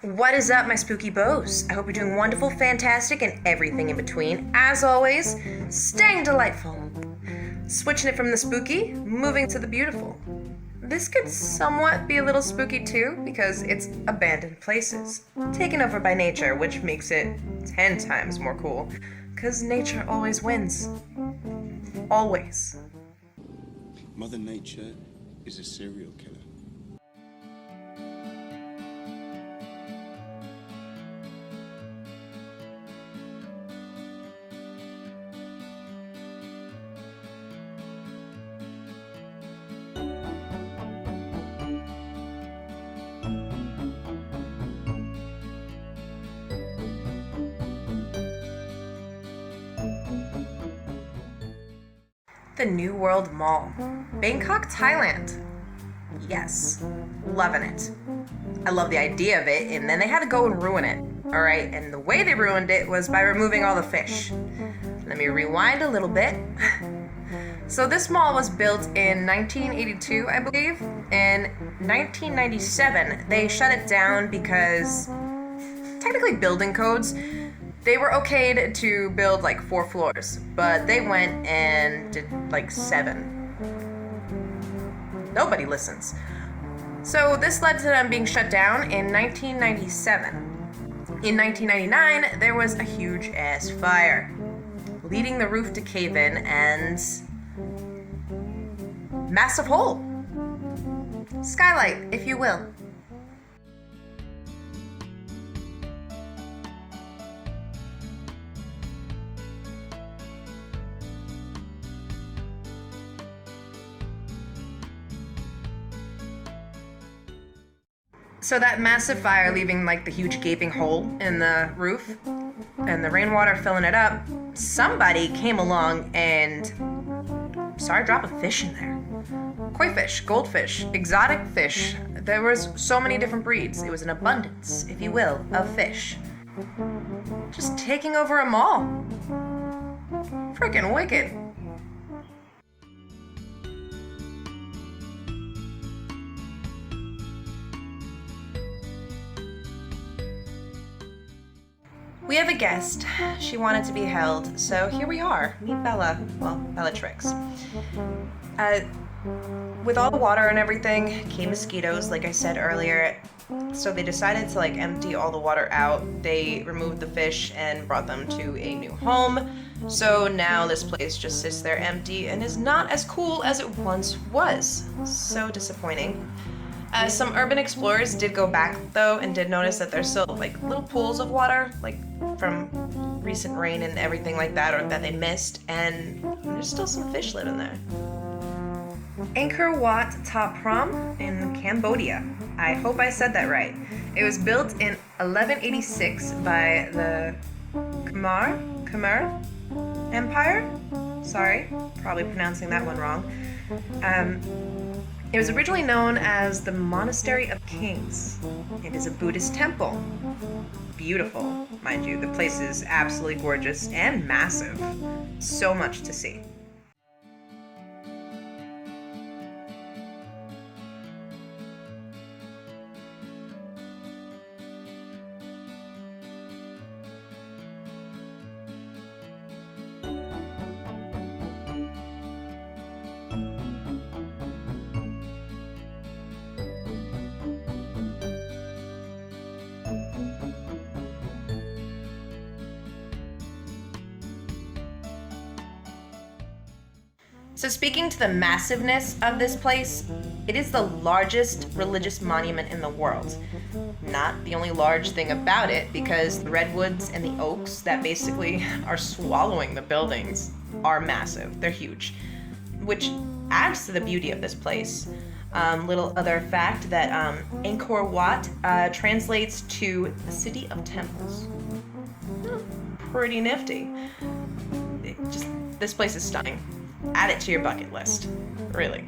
What is up, my spooky bows? I hope you're doing wonderful, fantastic, and everything in between. As always, staying delightful. Switching it from the spooky, moving to the beautiful. This could somewhat be a little spooky too, because it's abandoned places, taken over by nature, which makes it 10 times more cool, because nature always wins. Always. Mother Nature is a serial killer. The New World Mall, Bangkok, Thailand. Yes, loving it. I love the idea of it, and then they had to go and ruin it. Alright, and the way they ruined it was by removing all the fish. Let me rewind a little bit. So this mall was built in 1982, I believe. In 1997, they shut it down because technically building codes, they were okayed to build like 4 floors, but they went and did like 7. Nobody listens. So this led to them being shut down in 1997. In 1999, there was a huge ass fire, leading the roof to cave in and massive hole. Skylight, if you will. So that massive fire leaving like the huge gaping hole in the roof and the rainwater filling it up, somebody came along and started dropping fish in there. Koi fish, goldfish, exotic fish. There was so many different breeds. It was an abundance, if you will, of fish. Just taking over a mall. Freaking wicked. We have a guest. She wanted to be held, so here we are. Meet Bella. Well, Bellatrix. With all the water and everything came mosquitoes, like I said earlier. So they decided to empty all the water out. They removed the fish and brought them to a new home. So now this place just sits there empty and is not as cool as it once was. So disappointing. Some urban explorers did go back though and did notice that there's still little pools of water, from recent rain and everything like that, or that they missed, and there's still some fish living there. Angkor Wat Ta Prohm in Cambodia. I hope I said that right. It was built in 1186 by the Khmer Empire. Sorry, probably pronouncing that one wrong. It was originally known as the Monastery of Kings. It is a Buddhist temple. Beautiful, mind you. The place is absolutely gorgeous and massive. So much to see. So speaking to the massiveness of this place, it is the largest religious monument in the world. Not the only large thing about it, because the redwoods and the oaks that basically are swallowing the buildings are massive. They're huge, which adds to the beauty of this place. Little other fact that Angkor Wat translates to the City of Temples. Pretty nifty. This place is stunning. Add it to your bucket list, really.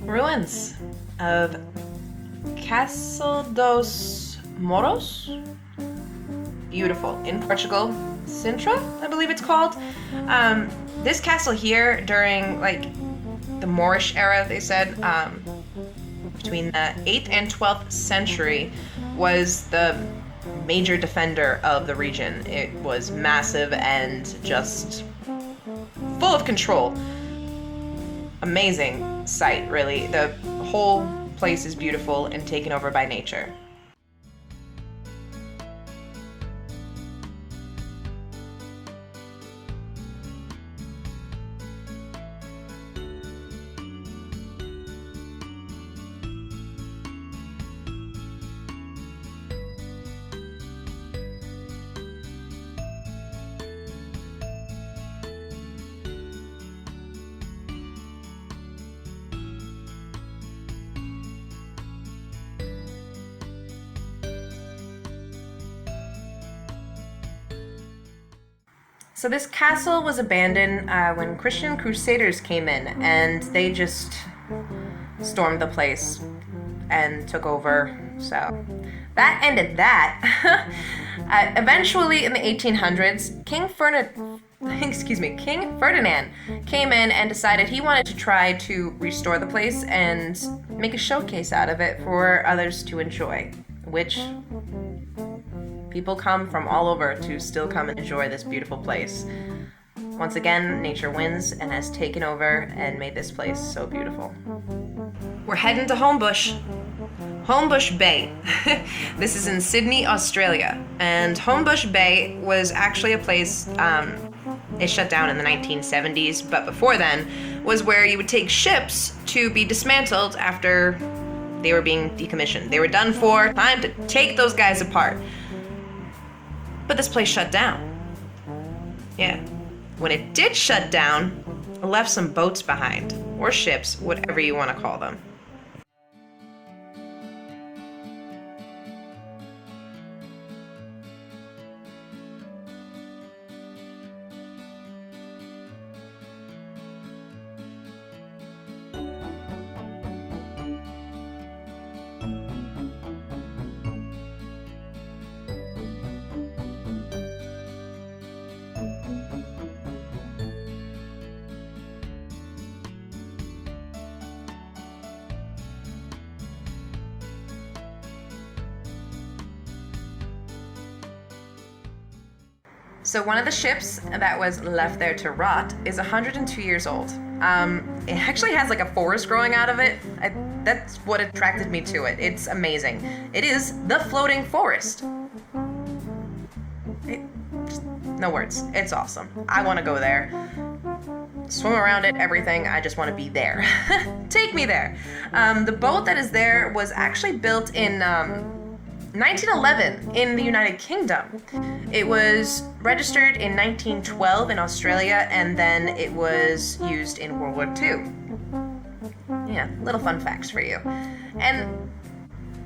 Ruins of Castle dos Moros. Beautiful. In Portugal. Sintra, I believe it's called. This castle here during the Moorish era, they said, between the 8th and 12th century, was the major defender of the region. It was massive and just full of control. Amazing sight, really. The whole place is beautiful and taken over by nature. So this castle was abandoned when Christian crusaders came in, and they just stormed the place and took over. So that ended that. Eventually, in the 1800s, King Ferdinand came in and decided he wanted to try to restore the place and make a showcase out of it for others to enjoy, which people come from all over to still come and enjoy this beautiful place. Once again, nature wins and has taken over and made this place so beautiful. We're heading to Homebush. Homebush Bay. This is in Sydney, Australia. And Homebush Bay was actually a place, it shut down in the 1970s, but before then was where you would take ships to be dismantled after they were being decommissioned. They were done for, time to take those guys apart. But this place shut down. Yeah. When it did shut down, it left some boats behind, or ships, whatever you want to call them. So one of the ships that was left there to rot is 102 years old. It actually has like a forest growing out of it. That's what attracted me to it. It's amazing. It is the floating forest. No words. It's awesome. I want to go there. Swim around it, everything. I just want to be there. Take me there. The boat that is there was actually built in 1911 in the United Kingdom. It was registered in 1912 in Australia, and then it was used in World War II. Yeah, little fun facts for you. And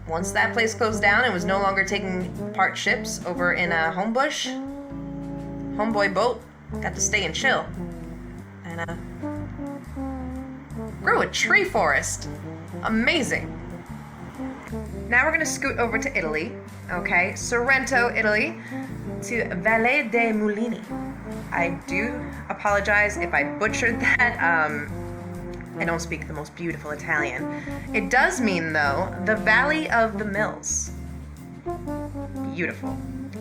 once that place closed down and was no longer taking apart ships over in a Homebush, homeboy boat got to stay and chill. And grew a tree forest. Amazing. Now we're gonna scoot over to Italy, okay? Sorrento, Italy, to Valle dei Mulini. I do apologize if I butchered that. I don't speak the most beautiful Italian. It does mean, though, the Valley of the Mills. Beautiful.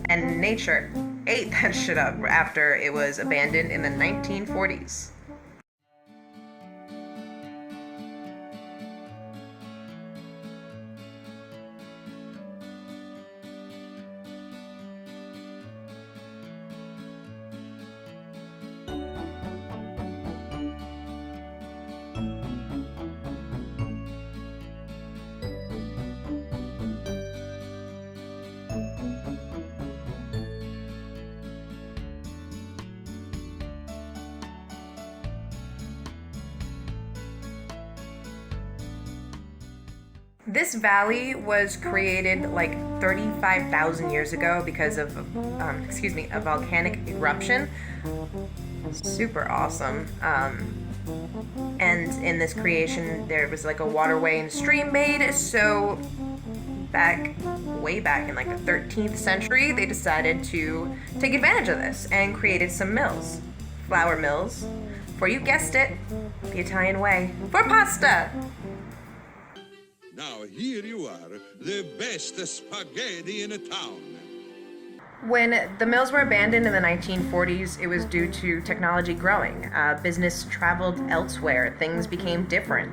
And nature ate that shit up after it was abandoned in the 1940s. This valley was created like 35,000 years ago because of, a volcanic eruption. Super awesome. And in this creation, there was like a waterway and stream made. So way back in like the 13th century, they decided to take advantage of this and created some mills, flour mills, for, you guessed it, the Italian way, for pasta. Now here you are, the best spaghetti in a town. When the mills were abandoned in the 1940s, it was due to technology growing. Business traveled elsewhere. Things became different.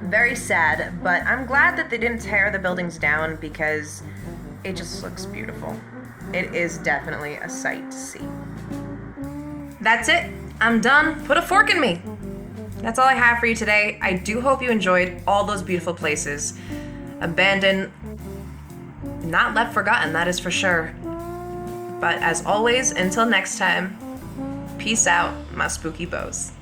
Very sad, but I'm glad that they didn't tear the buildings down because it just looks beautiful. It is definitely a sight to see. That's it. I'm done. Put a fork in me. That's all I have for you today. I do hope you enjoyed all those beautiful places. Abandoned, not left forgotten, that is for sure. But as always, until next time, peace out, my spooky bows.